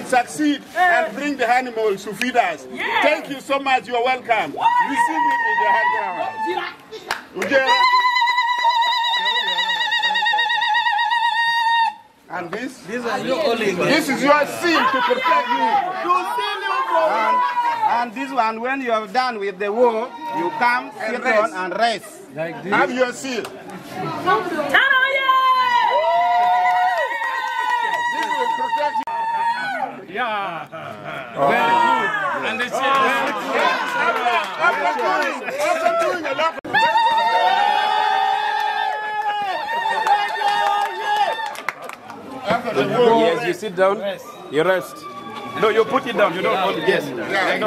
and succeed and bring the animals to feed us. Thank you so much. You are welcome. Receive it with your hand. And this is your seal to protect you. And this one, when you are done with the war, you come, sit on and rest. Like this. Have your seal. This will protect you. Yeah. Very good. And the seal. After doing a lot of yes, you sit down, you rest. No, you put it down, you don't hold it. Yes. Yes.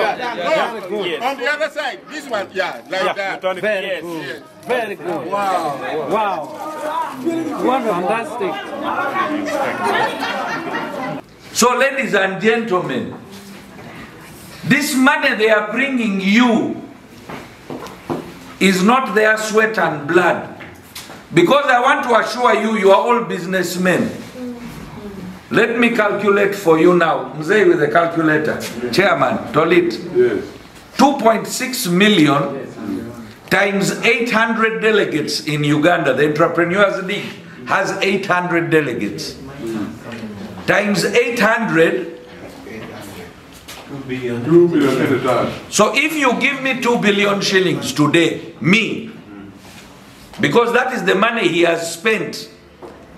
On the other side, this one, like that. Very good. Very good. Wow. Wow. Fantastic. So, ladies and gentlemen, this money they are bringing you is not their sweat and blood. Because I want to assure you, you are all businessmen. Let me calculate for you now. Mzee with the calculator. Chairman, Tolit. 2.6 million times 800 delegates in Uganda. The Entrepreneurs League has 800 delegates. Times 800. 2 billion. So if you give me 2 billion shillings today, me, because that is the money he has spent,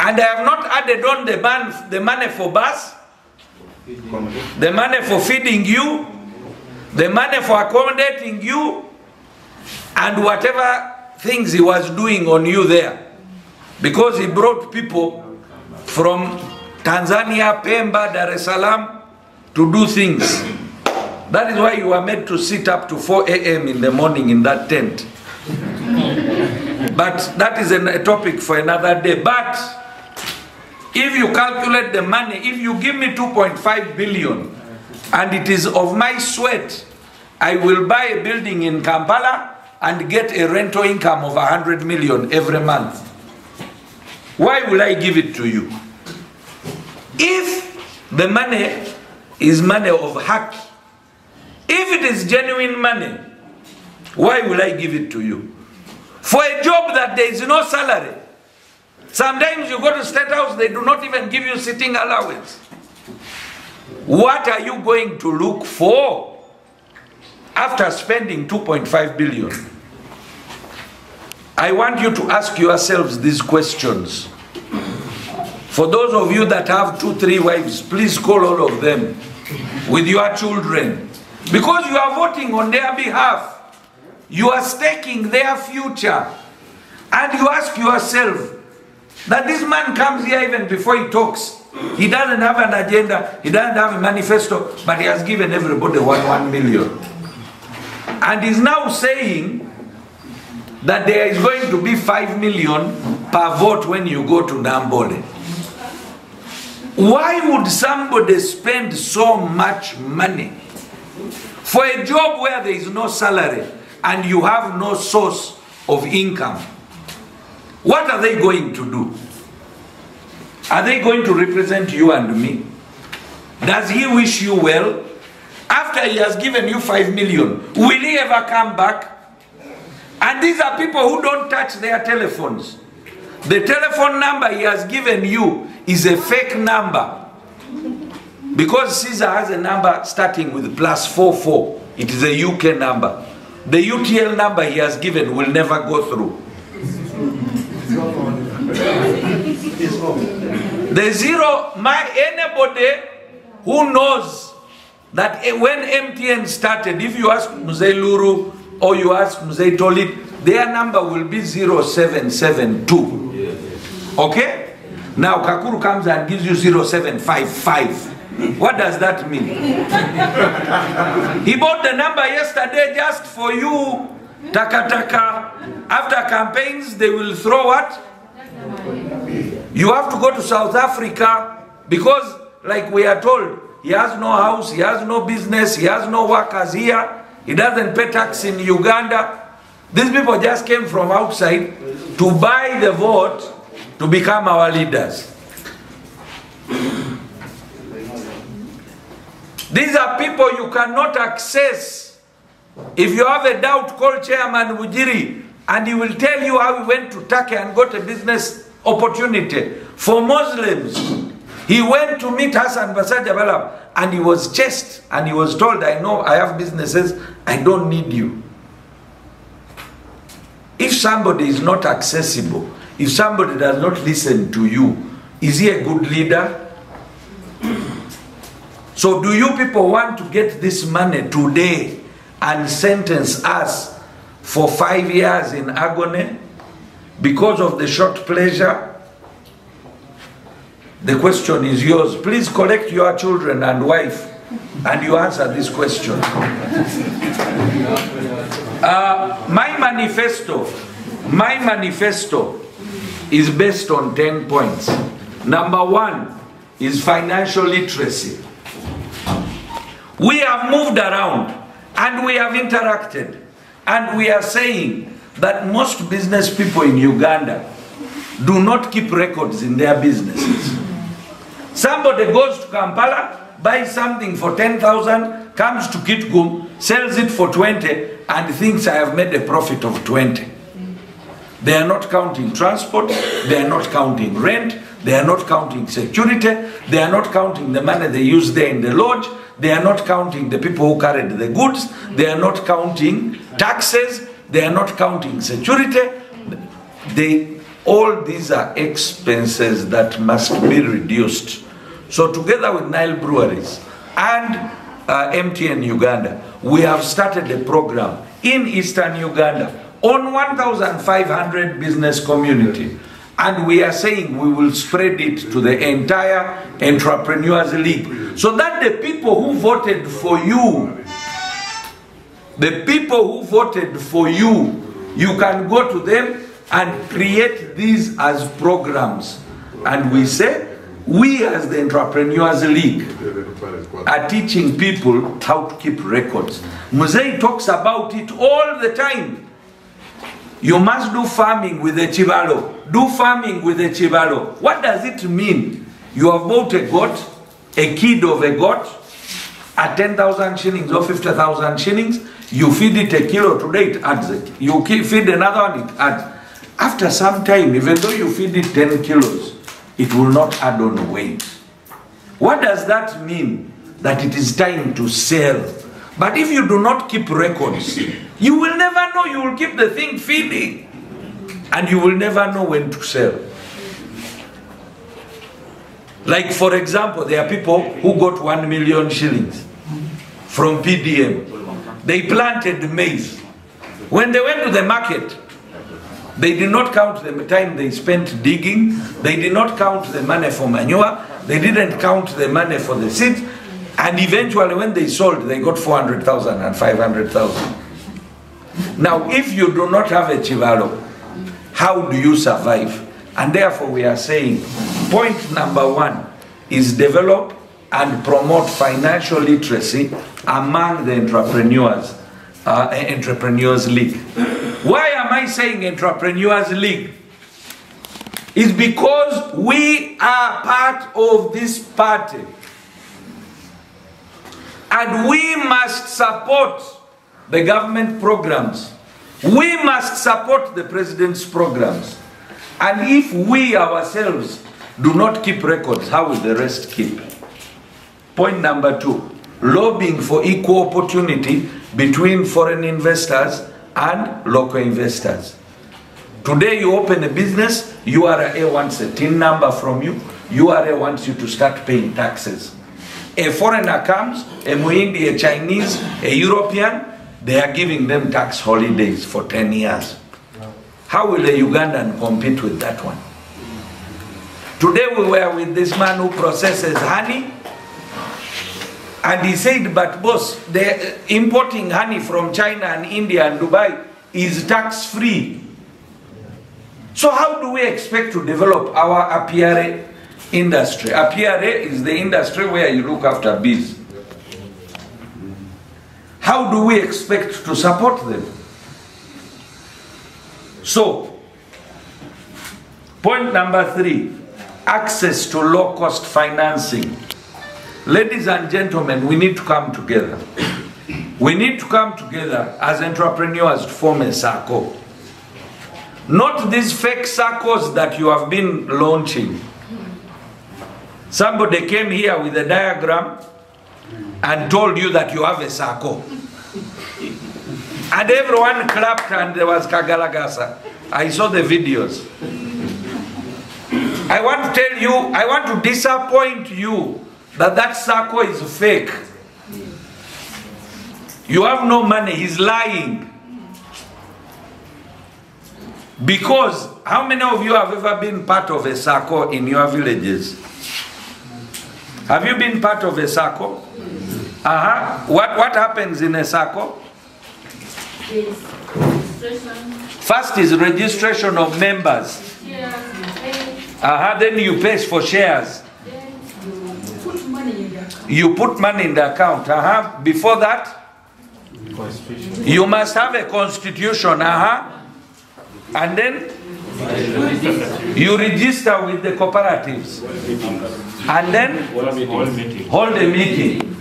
and I have not added on the money for bus, the money for feeding you, the money for accommodating you, and whatever things he was doing on you there. Because he brought people from Tanzania, Pemba, Dar es Salaam to do things. That is why you are made to sit up to 4 a.m. in the morning in that tent. But that is a topic for another day. But if you calculate the money, if you give me 2.5 billion and it is of my sweat, I will buy a building in Kampala and get a rental income of 100 million every month. Why will I give it to you? If the money is money of hack, if it is genuine money, why will I give it to you? For a job that there is no salary. Sometimes you go to State House, they do not even give you sitting allowance. What are you going to look for after spending 2.5 billion? I want you to ask yourselves these questions. For those of you that have 2, 3 wives, please call all of them with your children. Because you are voting on their behalf. You are staking their future. And you ask yourself, that this man comes here even before he talks. He doesn't have an agenda, he doesn't have a manifesto, but he has given everybody 1 million. And he's now saying that there is going to be 5 million per vote when you go to Nambole. Why would somebody spend so much money for a job where there is no salary and you have no source of income? What are they going to do? Are they going to represent you and me? Does he wish you well? After he has given you 5 million, will he ever come back? And these are people who don't touch their telephones. The telephone number he has given you is a fake number. Because Caesar has a number starting with +44. It is a UK number. The UTL number he has given will never go through. The zero, anybody who knows that when MTN started, if you ask Mzee Luru or you ask Mzee Tolit, their number will be 0772. Okay? Now Kakuru comes and gives you 0755. What does that mean? He bought the number yesterday just for you. Taka. After campaigns, they will throw what? You have to go to South Africa because, like we are told, he has no house, he has no business, he has no workers here, he doesn't pay tax in Uganda. These people just came from outside to buy the vote to become our leaders. These are people you cannot access. If you have a doubt, call Chairman Wujiri and he will tell you how he went to Turkey and got a business opportunity. For Muslims, he went to meet Hassan Basaja Balam and he was chased and he was told, I know I have businesses, I don't need you. If somebody is not accessible, if somebody does not listen to you, is he a good leader? So do you people want to get this money today and sentence us for 5 years in agony because of the short pleasure? The question is yours. Please collect your children and wife and you answer this question. My manifesto is based on 10 points. Number 1 is financial literacy. We have moved around and we have interacted and we are saying that most business people in Uganda do not keep records in their businesses. Somebody goes to Kampala, buys something for 10,000, comes to Kitgum, sells it for 20 and thinks I have made a profit of 20. They are not counting transport, they are not counting rent, they are not counting security, they are not counting the money they use there in the lodge, they are not counting the people who carried the goods, they are not counting taxes, they are not counting security. All these are expenses that must be reduced. So together with Nile Breweries and MTN Uganda, we have started a program in Eastern Uganda on 1,500 business community. And we are saying we will spread it to the entire Entrepreneurs League. So that the people who voted for you, you can go to them and create these as programs. And we say, we as the Entrepreneurs League are teaching people how to keep records. Muzei talks about it all the time. You must do farming with a chivalo. Do farming with a chivalo. What does it mean? You have bought a goat, a kid of a goat, at 10,000 shillings or 50,000 shillings. You feed it a kilo today, it adds it. You feed another one, it adds. After some time, even though you feed it 10 kilos, it will not add on weight. What does that mean? That it is time to sell. But if you do not keep records, you will never know. You will keep the thing feeding and you will never know when to sell. Like for example, there are people who got 1 million shillings from PDM. They planted maize. When they went to the market, they did not count the time they spent digging. They did not count the money for manure. They didn't count the money for the seeds. And eventually when they sold, they got 400,000 and 500,000. Now, if you do not have a chivalo, how do you survive? And therefore we are saying, point number 1 is develop and promote financial literacy among the Entrepreneurs League. Why am I saying Entrepreneurs League? It's because we are part of this party. And we must support the government programs. We must support the president's programs. And if we ourselves do not keep records, how will the rest keep? Point number 2, lobbying for equal opportunity between foreign investors and local investors. Today you open a business, URA wants a TIN number from you, URA wants you to start paying taxes. A foreigner comes, a Muindi, a Chinese, a European, they are giving them tax holidays for 10 years. How will a Ugandan compete with that one? Today we were with this man who processes honey, and he said, but boss, the importing honey from China and India and Dubai is tax-free. So how do we expect to develop our apiary industry? Apiary is the industry where you look after bees. How do we expect to support them? So, point number 3, access to low-cost financing. Ladies and gentlemen, we need to come together. We need to come together as entrepreneurs to form a circle. Not these fake circles that you have been launching. Somebody came here with a diagram and told you that you have a circle. And everyone clapped and there was kagalagasa. I saw the videos. I want to tell you, I want to disappoint you that that circle is fake. You have no money, he's lying. Because how many of you have ever been part of a circle in your villages? Have you been part of a circle? What happens in a circle? First is registration of members. Then you pay for shares. You put money in the account. Before that, you must have a constitution. And then you register with the cooperatives. And then hold a meeting.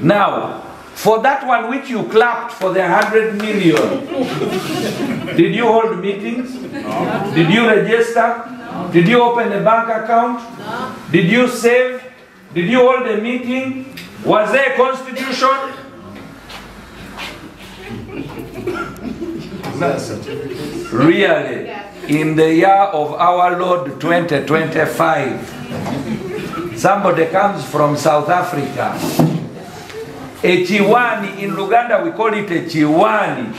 Now, for that one which you clapped for the 100 million, did you hold meetings? No. Did you register? No. Did you open a bank account? No. Did you save? Did you hold a meeting? Was there a constitution? Really, in the year of our Lord 2025, somebody comes from South Africa. A chiwani, in Luganda we call it a chiwani.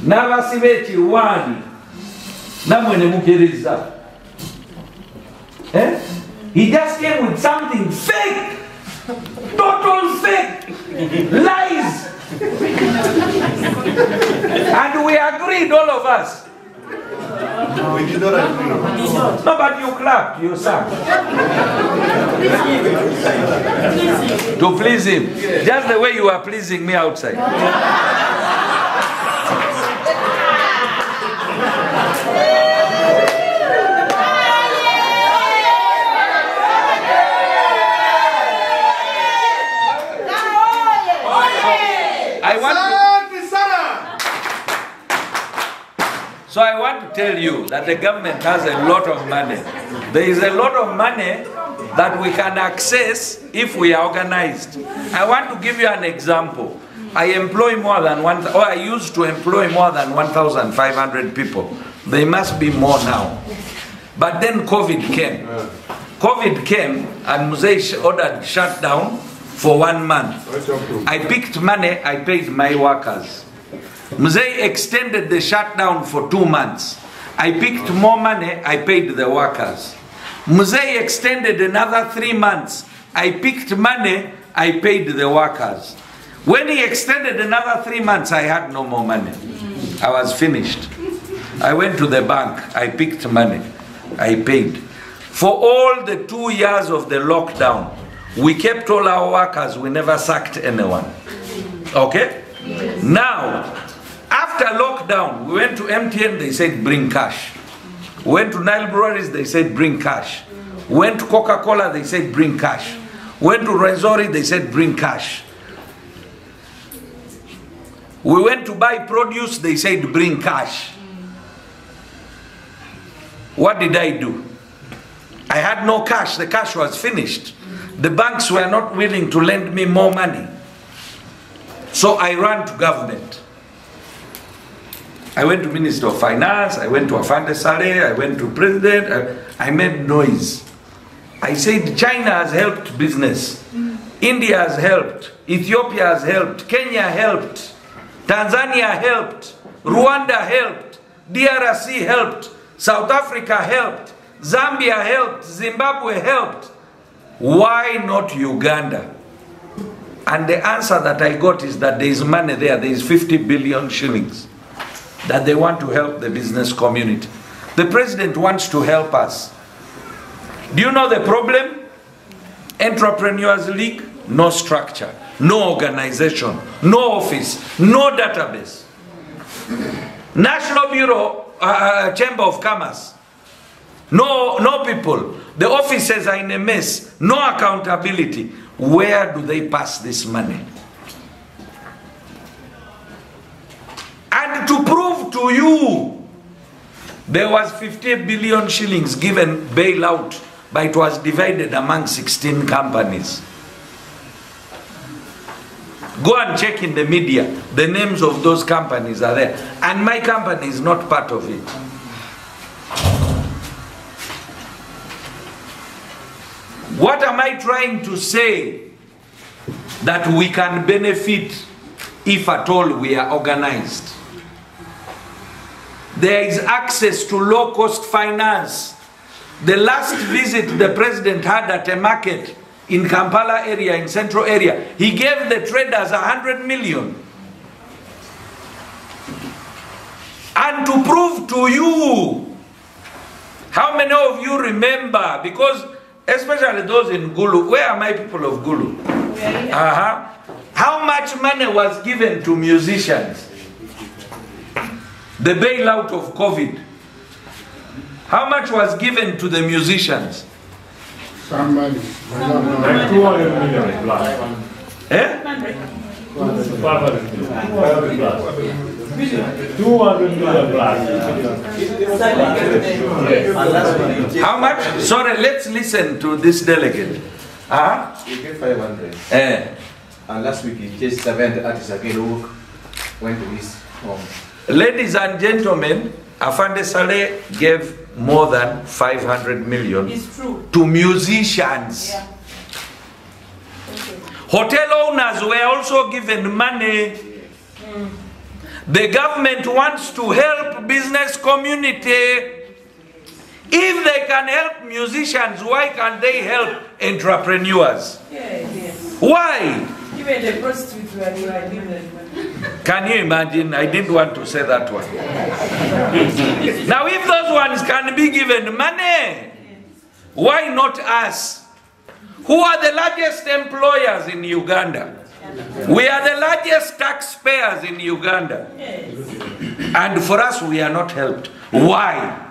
Nabasibe chiwani. Namwene mukiriza. He just came with something fake. Total fake. Lies. And we agreed, all of us. We did not agree. No, but you clapped, you sang. To please him. Just the way you are pleasing me outside. So I want to tell you that the government has a lot of money. There is a lot of money that we can access if we are organized. I want to give you an example. I employ more than I used to employ more than 1,500 people. There must be more now. But then COVID came. COVID came and Muzei ordered shutdown for 1 month. I picked money, I paid my workers. Mzee extended the shutdown for 2 months. I picked more money, I paid the workers. Mzee extended another 3 months. I picked money, I paid the workers. When he extended another 3 months, I had no more money. I was finished. I went to the bank, I picked money, I paid. For all the 2 years of the lockdown, we kept all our workers, we never sacked anyone. Okay? Now, after lockdown, we went to MTN, they said bring cash. We went to Nile Breweries, they said bring cash. We went to Coca-Cola, they said bring cash. We went to Renzori, they said bring cash. We went to buy produce, they said bring cash. What did I do? I had no cash, the cash was finished. The banks were not willing to lend me more money. So I ran to government. I went to Minister of Finance, I went to Afande Saleh, I went to President, I made noise. I said China has helped business, India has helped, Ethiopia has helped, Kenya helped, Tanzania helped, Rwanda helped, DRC helped, South Africa helped, Zambia helped, Zimbabwe helped. Why not Uganda? And the answer that I got is that there is money there, there is 50 billion shillings that they want to help the business community. The president wants to help us. Do you know the problem? Entrepreneurs League, no structure, no organization, no office, no database. National Bureau, Chamber of Commerce, no people. The offices are in a mess. No accountability. Where do they pass this money? And to prove to you, there was 50 billion shillings given bailout, but it was divided among 16 companies. Go and check in the media. The names of those companies are there. And my company is not part of it. What am I trying to say? That we can benefit if at all we are organized. There is access to low-cost finance. The last visit the president had at a market in Kampala area, in central area, he gave the traders 100 million. And to prove to you, how many of you remember, because especially those in Gulu, where are my people of Gulu? How much money was given to musicians? The bailout of COVID. How much was given to the musicians? Some money. Like 200 million plus. Eh? 500 million plus. How much? Sorry, let's listen to this delegate. We get 500. And last week he chased 7 artists again who went to his home. Ladies and gentlemen, Afande Saleh gave more than 500 million to musicians. Yeah. Okay. Hotel owners were also given money. The government wants to help business community. If they can help musicians, why can't they help entrepreneurs? Why? Even the prostitutes were given. Can you imagine? I didn't want to say that one. Now, if those ones can be given money, why not us? Who are the largest employers in Uganda? We are the largest taxpayers in Uganda. And for us, we are not helped. Why?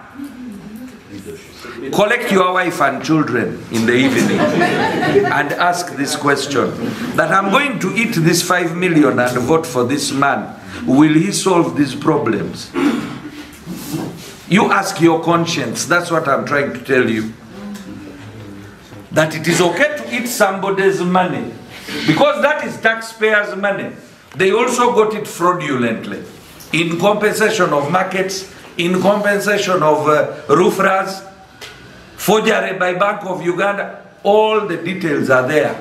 Collect your wife and children in the evening and ask this question, that I'm going to eat this 5 million and vote for this man. Will he solve these problems? You ask your conscience. That's what I'm trying to tell you. That it is okay to eat somebody's money, because that is taxpayers' money. They also got it fraudulently, in compensation of markets, in compensation of roofers, forgery by Bank of Uganda. All the details are there.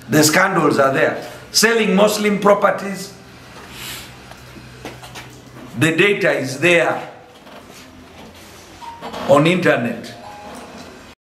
The scandals are there. Selling Muslim properties. The data is there on internet.